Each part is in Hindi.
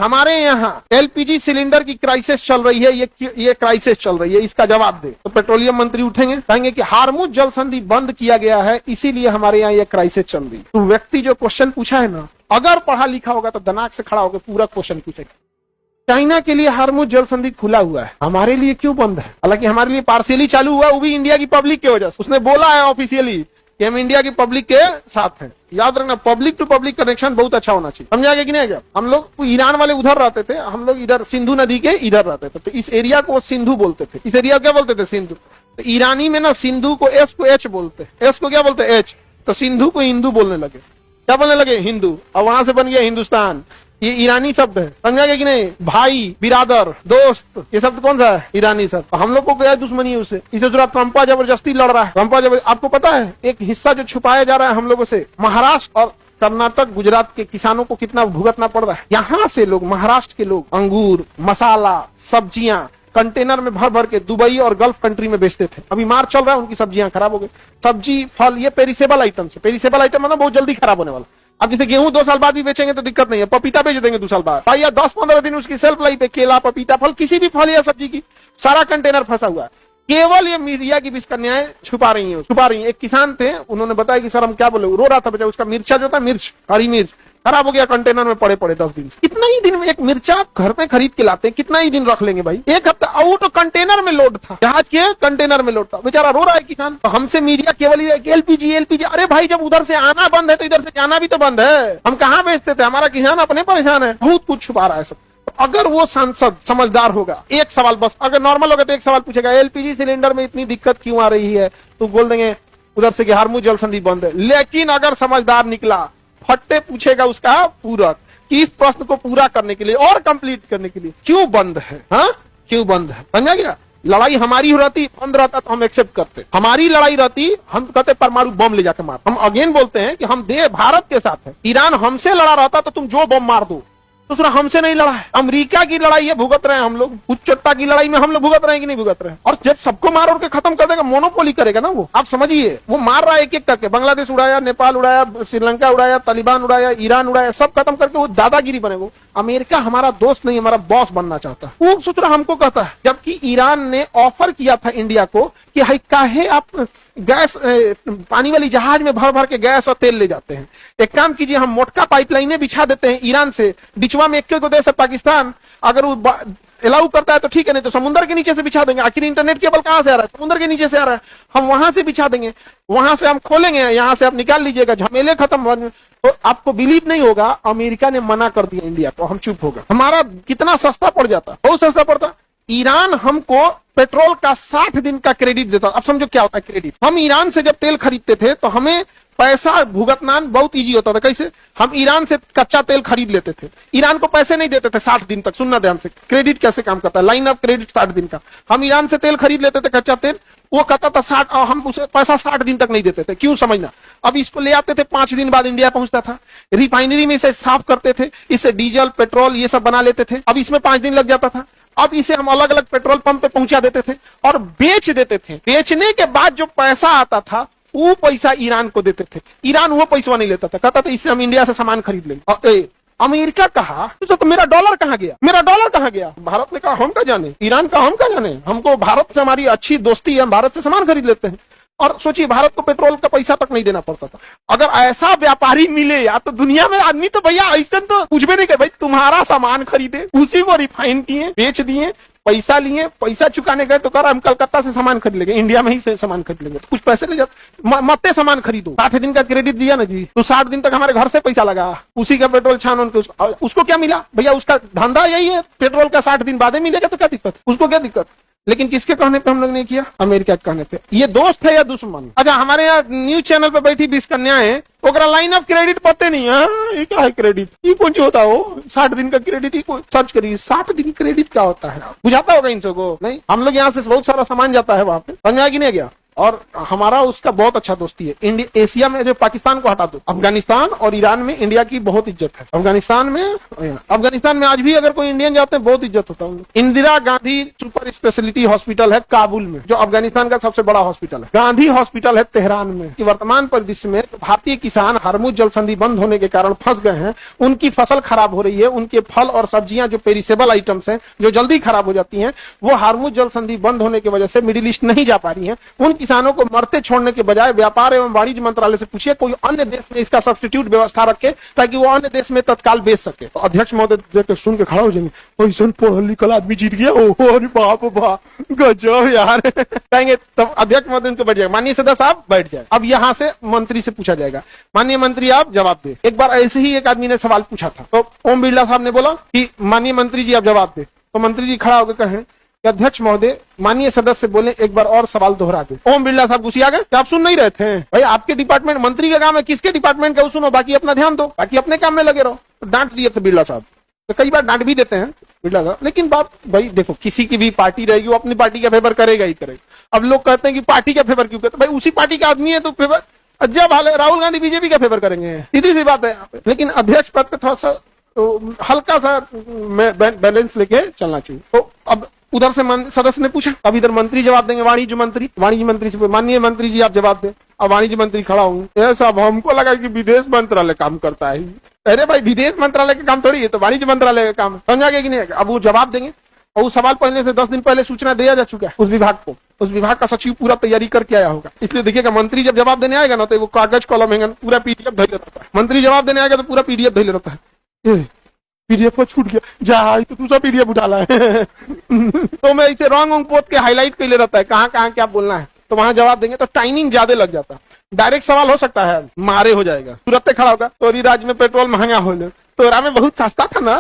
हमारे यहाँ एलपीजी सिलेंडर की क्राइसिस चल रही है, ये क्राइसिस चल रही है, इसका जवाब दे। तो पेट्रोलियम मंत्री उठेंगे, कहेंगे कि हार्मुज जल संधि बंद किया गया है, इसीलिए हमारे यहाँ ये क्राइसिस चल रही है। तो व्यक्ति जो क्वेश्चन पूछा है ना, अगर पढ़ा लिखा होगा तो दिमाग से खड़ा होकर पूरा क्वेश्चन पूछेगा। चाइना के लिए हार्मुज जल संधि खुला हुआ है, हमारे लिए क्यों बंद है? हालांकि हमारे लिए पार्शियली चालू हुआ, वो भी इंडिया की पब्लिक की वजह से। उसने बोला है ऑफिशियली कि हम इंडिया की पब्लिक के साथ हैं। याद रखना, पब्लिक टू पब्लिक कनेक्शन बहुत अच्छा होना चाहिए, समझा गया कि नहीं? क्या हम लोग ईरान वाले उधर रहते थे, हम लोग इधर सिंधु नदी के इधर रहते थे, तो इस एरिया को सिंधु बोलते थे। इस एरिया क्या बोलते थे? सिंधु। तो ईरानी में ना सिंधु को एस को एच बोलते, एस को क्या बोलते? एच। तो सिंधु को हिंदू बोलने लगे, क्या बोलने लगे? हिंदू। और वहां से बन गया हिंदुस्तान। ये ईरानी शब्द है, समझा गया कि नहीं? भाई, बिरादर, दोस्त, ये शब्द कौन सा है? ईरानी शब्द। हम लोग को क्या दुश्मनी है उससे? इसे जरा ट्रम्पा जबरदस्ती लड़ रहा है, ट्रम्पा जबरदस्ती। आपको पता है एक हिस्सा जो छुपाया जा रहा है हम लोगों से, महाराष्ट्र और कर्नाटक गुजरात के किसानों को कितना भुगतना पड़ रहा है। यहाँ से लोग, महाराष्ट्र के लोग अंगूर, मसाला, सब्जियां कंटेनर में भर भर के दुबई और गल्फ कंट्री में बेचते थे। अभी मार्च चल रहा है, उनकी सब्जियां खराब हो गई। सब्जी, फल, ये पेरिसेबल आइटम से, पेरिसेबल आइटम मतलब बहुत जल्दी खराब होने वाला। अब जैसे गेहूं 2 साल बाद भी बेचेंगे तो दिक्कत नहीं है, पपीता बेच देंगे 2 साल बाद, भाई 10-15 दिन उसकी सेल्फ लाइफ है। केला, पपीता, फल, किसी भी फल या सब्जी की सारा कंटेनर फंसा हुआ है। केवल ये मीडिया की विस्कन्याएं छुपा रही हैं। एक किसान थे, उन्होंने बताया कि सर हम क्या बोले, रो रहा था बेचारा, उसका मिर्चा जो था, मिर्च, हरी मिर्च खराब हो गया, कंटेनर में पड़े 10 दिन। कितना ही दिन में एक मिर्चा आप घर पे खरीद के लाते हैं, कितना ही दिन रख लेंगे भाई? एक हफ्ता। और तो कंटेनर में लोड था, जहाज के कंटेनर में लोड था, बेचारा रो रहा है किसान। तो हमसे मीडिया केवल एलपीजी एलपीजी, अरे भाई जब उधर से आना बंद है तो इधर से जाना भी तो बंद है। हम कहाँ बेचते थे? हमारा किसान अपने परेशान है, बहुत कुछ छुपा रहा है सब। अगर वो सांसद समझदार होगा, एक सवाल बस, अगर नॉर्मल होगा तो एक सवाल पूछेगा, एलपीजी सिलेंडर में इतनी दिक्कत क्यों आ रही है? तो बोल देंगे उधर से कि हार्मुज जल संधि बंद है। लेकिन अगर समझदार निकला, फट्टे पूछेगा उसका पूरक कि इस प्रश्न को पूरा करने के लिए और कंप्लीट करने के लिए क्यों बंद है? हाँ, क्यों बंद है? समझा गया? लड़ाई हमारी हो रहती, बंद रहता तो हम एक्सेप्ट करते। हमारी लड़ाई रहती, हम कहते परमाणु बम ले जाकर मार। हम अगेन बोलते हैं कि हम भारत के साथ है। ईरान हमसे लड़ा रहता तो तुम जो बम मार दो, दूसरा हमसे नहीं लड़ा है। अमेरिका की लड़ाई है, भुगत रहे हैं हम लोग। उच्चता की लड़ाई में हम लोग भुगत रहे हैं कि नहीं भुगत रहे हैं? और जब सबको मार के खत्म कर देगा, मोनोपोली करेगा ना वो। आप समझिए, वो मार रहा है एक एक करके, बांग्लादेश उड़ाया, नेपाल उड़ाया, श्रीलंका उड़ाया, तालिबान उड़ाया, ईरान उड़ाया, सब खत्म करके वो दादागिरी बने। वो अमेरिका हमारा दोस्त नहीं, हमारा बॉस बनना चाहता है। वो सोच रहा हमको कहता है, जबकि ईरान ने ऑफर किया था इंडिया को कि हाई काहे आप गैस, पानी वाली जहाज में भर भर के गैस और तेल ले जाते हैं, एक काम कीजिए, हम मोटका पाइपलाइनें बिछा देते हैं ईरान से, बिचवा में एक देश है पाकिस्तान, अगर वो अलाउ करता है तो ठीक है, नहीं तो समुद्र के नीचे से बिछा देंगे। आखिर इंटरनेट केबल कहां से आ रहा है? समुद्र के नीचे से आ रहा है, हम वहां से बिछा देंगे, वहां से हम खोलेंगे, यहां से आप निकाल लीजिएगा, झमेले खत्म। तो आपको बिलीव नहीं होगा, अमेरिका ने मना कर दिया इंडिया को, हम चुप होगा। हमारा कितना सस्ता पड़ जाता, बहुत सस्ता पड़ता। ईरान हमको पेट्रोल का 60 दिन का क्रेडिट देता। अब समझो क्या होता है क्रेडिट। हम ईरान से जब तेल खरीदते थे तो हमें पैसा भुगतना बहुत इजी होता था। कैसे? हम ईरान से कच्चा तेल खरीद लेते थे, ईरान को पैसे नहीं देते थे 60 दिन तक। सुनना ध्यान से, क्रेडिट कैसे काम करता है, लाइन ऑफ क्रेडिट 60 दिन का। हम ईरान से तेल खरीद लेते थे, कच्चा तेल, वो कहता था 60, और हम उसे पैसा 60 दिन तक नहीं देते थे। क्यों? समझना। अब इसको ले आते थे, 5 दिन बाद इंडिया पहुंचता था, रिफाइनरी में इसे साफ करते थे, इससे डीजल, पेट्रोल ये सब बना लेते थे। अब इसमें 5 दिन लग जाता था। अब इसे हम अलग अलग पेट्रोल पंप पे पहुंचा देते थे और बेच देते थे। बेचने के बाद जो पैसा आता था वो पैसा ईरान को देते थे। ईरान वो पैसा नहीं लेता था, कहता था इससे हम इंडिया से सामान खरीद लेंगे। अमेरिका कहा तो मेरा डॉलर कहां गया, मेरा डॉलर कहां गया? भारत ने कहा हम क्या जाने, ईरान का हम क्या जाने, हमको भारत से हमारी अच्छी दोस्ती है, हम भारत से सामान खरीद लेते हैं। और सोचिए, भारत को पेट्रोल का पैसा तक नहीं देना पड़ता था। अगर ऐसा व्यापारी मिले या तो दुनिया में आदमी, तो भैया ऐसा तो कुछ भी नहीं करे। भाई तुम्हारा सामान खरीदे, उसी को रिफाइन किए, बेच दिए, पैसा लिए, पैसा चुकाने गए तो कर हम कलकत्ता से सामान खरीद लेंगे, इंडिया में ही से सामान खरीद लेंगे, तो कुछ पैसे ले जाते, मत सामान खरीदो। 60 दिन का क्रेडिट दिया ना जी, तो 60 दिन तक हमारे घर से पैसा लगा, उसी का पेट्रोल छान उनके, उसको क्या मिला भैया? उसका धंधा यही है, पेट्रोल का 60 दिन बाद मिलेगा, तो क्या दिक्कत? उसको क्या दिक्कत? लेकिन किसके कहने पे हम लोग ने किया? अमेरिका के कहने पे। ये दोस्त है या दुश्मन? अच्छा, हमारे यहाँ न्यूज चैनल पे बैठी 20 कन्याएं, ओकरा लाइन ऑफ क्रेडिट पते नहीं है। ये क्या है क्रेडिट? ये कौन सी होता हो? 60 दिन का क्रेडिट ही सर्च करिए, 60 दिन क्रेडिट क्या होता है? बुझाता होगा इन सबको? नहीं, हम लोग यहाँ से बहुत सारा सामान जाता है वहां पे, समझा कि नहीं गया? और हमारा उसका बहुत अच्छा दोस्ती है। इंडिया एशिया में जो पाकिस्तान को हटा दो, अफगानिस्तान और ईरान में इंडिया की बहुत इज्जत है। अफगानिस्तान में आज भी अगर कोई इंडियन जाते हैं बहुत इज्जत होता है। Indira Gandhi super speciality hospital है काबुल में, जो अफगानिस्तान का सबसे बड़ा हॉस्पिटल है। गांधी हॉस्पिटल है तेहरान में। कि वर्तमान परिदृश्य में भारतीय किसान हरमुज जल संधि बंद होने के कारण फंस गए हैं, उनकी फसल खराब हो रही है, उनके फल और सब्जियां जो पेरिसेबल आइटम्स हैं जो जल्दी खराब हो जाती हैं, वो हरमुज जल संधि बंद होने की वजह से मिडिल ईस्ट नहीं जा पा रही है। उन किसानों को मरते छोड़ने के बजाय व्यापार एवं वाणिज्य मंत्रालय से पूछिए कोई अन्य देश में इसका सब्स्टिट्यूट व्यवस्था रखे ताकि वो अन्य देश में तत्काल बेच सके। तो अध्यक्ष महोदय सुन के खड़ा हो जाएंगे, पढ़ा लिखा आदमी जीत गया, ओहो अरे बाप गजब यार कहेंगे। तब अध्यक्ष महोदय उनको बैठ जाएगा, माननीय सदस्य साहब बैठ जाए। अब यहाँ से मंत्री से पूछा जाएगा, माननीय मंत्री आप जवाब दे। एक बार ऐसे ही एक आदमी ने सवाल पूछा था, तो ओम बिरला साहब ने बोला कि माननीय मंत्री जी आप जवाब दे। तो मंत्री जी खड़ा होकर कहें कि अध्यक्ष महोदय माननीय सदस्य बोले एक बार और सवाल दोहरा दे। ओम बिरला साहब घुसिया गए, आप सुन नहीं रहे थे? भाई आपके डिपार्टमेंट मंत्री का काम है, किसके डिपार्टमेंट का सुनो, बाकी अपना ध्यान दो, बाकी अपने काम में लगे रहो। तो डांट दिए थे बिरला साहब, तो कई बार डांट भी देते हैं बिरला साहब। लेकिन बात भाई देखो, किसी की भी पार्टी रहेगी वो अपनी पार्टी का फेवर करेगा ही करेगा। अब लोग कहते हैं कि पार्टी का फेवर क्यों करते, भाई उसी पार्टी का आदमी है तो फेवर, जब राहुल गांधी बीजेपी का फेवर करेंगे, सीधी सी बात है। लेकिन अध्यक्ष पद पे थोड़ा सा हल्का सा बैलेंस लेके चलना चाहिए। तो अब उधर से सदस्य ने पूछा, अब इधर मंत्री जवाब देंगे, वाणिज्य मंत्री से माननीय मंत्री जी आप जवाब दें। अब वाणिज्य मंत्री खड़ा होंगे, ऐसा हमको लगा कि विदेश मंत्रालय काम करता है। अरे भाई विदेश मंत्रालय का काम थोड़ी है, तो वाणिज्य मंत्रालय का काम, समझा गया कि नहीं? अब वो जवाब देंगे और उस सवाल पढ़ने से 10 दिन पहले सूचना दिया जा चुका है उस विभाग को। उस विभाग का सचिव पूरा तैयारी करके आया होगा, इसलिए देखिएगा मंत्री जब जवाब देने आएगा ना तो वो कागज कलम है पूरा पीडीएफ धैर्य रहता है। मंत्री जवाब देने आएगा तो पूरा पीडीएफ धैर्य रहता है। पीडीएफ को छूट गया जा तो दूसरा पीडीएफ उठा ला है तो मैं इसे रॉन्ग पोत के हाईलाइट कर ले रहता है कहाँ कहाँ क्या बोलना है, तो वहां जवाब देंगे तो टाइमिंग ज्यादा लग जाता है। डायरेक्ट सवाल हो सकता है, मारे हो जाएगा, तुरंत खड़ा होगा तो राज्य में पेट्रोल महंगा हो ले, तोरा में बहुत सस्ता था ना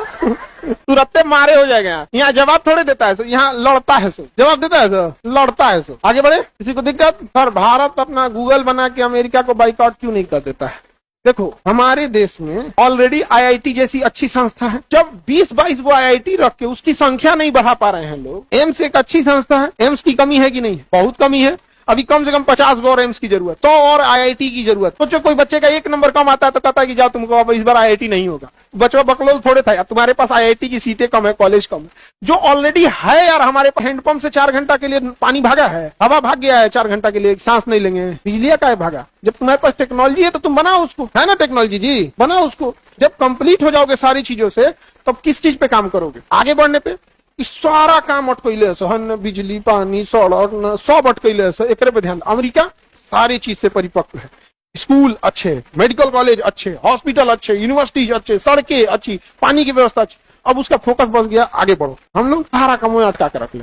तुरंत मारे हो जाएगा। यहाँ जवाब थोड़े देता है, यहाँ लड़ता है, सो जवाब देता है, सो लड़ता है। सो आगे बढ़े, किसी को दिक्कत? सर भारत अपना गूगल बना के अमेरिका को बाइकआउट क्यों नहीं कर देता है? देखो हमारे देश में ऑलरेडी आईआईटी जैसी अच्छी संस्था है, जब 20-22 वो आईआईटी रख के उसकी संख्या नहीं बढ़ा पा रहे हैं लोग। एम्स एक अच्छी संस्था है, एम्स की कमी है कि नहीं? बहुत कमी है। अभी कम से कम 50 और एम्स की जरूरत, तो और आईआईटी की जरूरत। सोचो कोई बच्चे का 1 नंबर कम आता है तो कहता है कि जाओ तुमको अब इस बार आईआईटी नहीं होगा। बच्चों बकलोल थोड़े था यार, तुम्हारे पास आईआईटी की सीटें कम है, कॉलेज कम है। जो ऑलरेडी है यार, हमारे पास हैंडपंप से 4 घंटा के लिए पानी भागा है, हवा भाग गया है 4 घंटा के लिए, सांस नहीं लेंगे, बिजली का है भागा। जब तुम्हारे पास टेक्नोलॉजी है तो तुम बनाओ उसको, है ना टेक्नोलॉजी जी, बनाओ उसको। जब कंप्लीट हो जाओगे सारी चीजों से तब किस चीज पे काम करोगे आगे बढ़ने पे? सारा काम अटकैले हन, बिजली पानी सड़क सब अटकैले, एक पे ध्यान। अमेरिका सारी चीज से परिपक्व है, स्कूल अच्छे, मेडिकल कॉलेज अच्छे, हॉस्पिटल अच्छे, यूनिवर्सिटी अच्छे, सड़कें अच्छी, पानी की व्यवस्था अच्छी। अब उसका फोकस बस गया आगे बढ़ो, हम लोग सारा काम अटका कर रख ले।